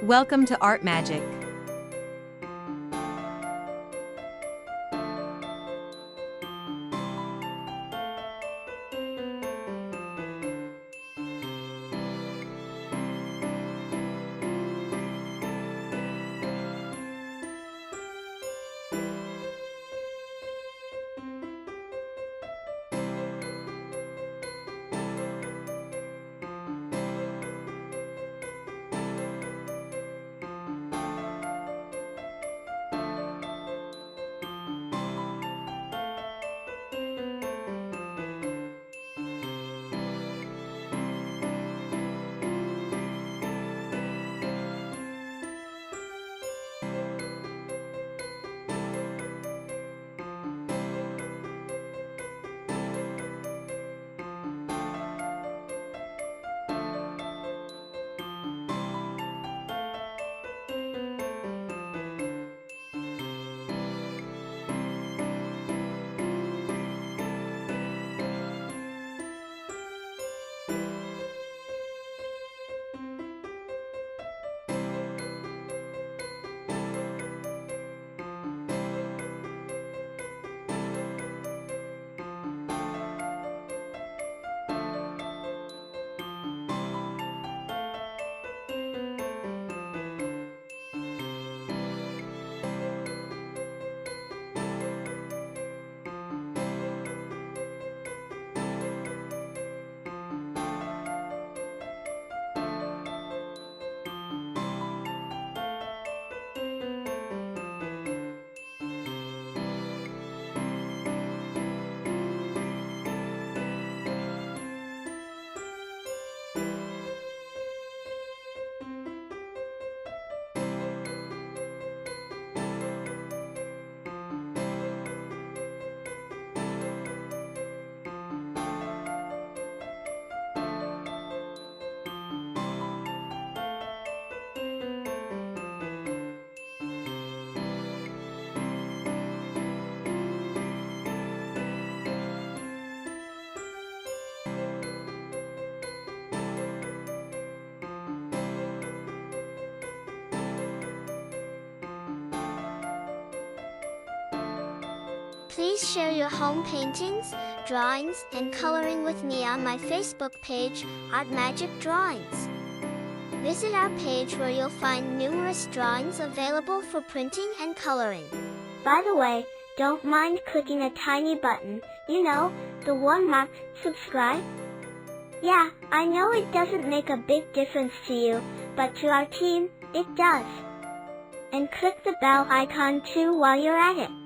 Welcome to Art Magic. Please share your home paintings, drawings, and coloring with me on my Facebook page, Art Magic Drawings. Visit our page where you'll find numerous drawings available for printing and coloring. By the way, don't mind clicking a tiny button, the one marked subscribe. Yeah, I know it doesn't make a big difference to you, but to our team, it does. And click the bell icon too while you're at it.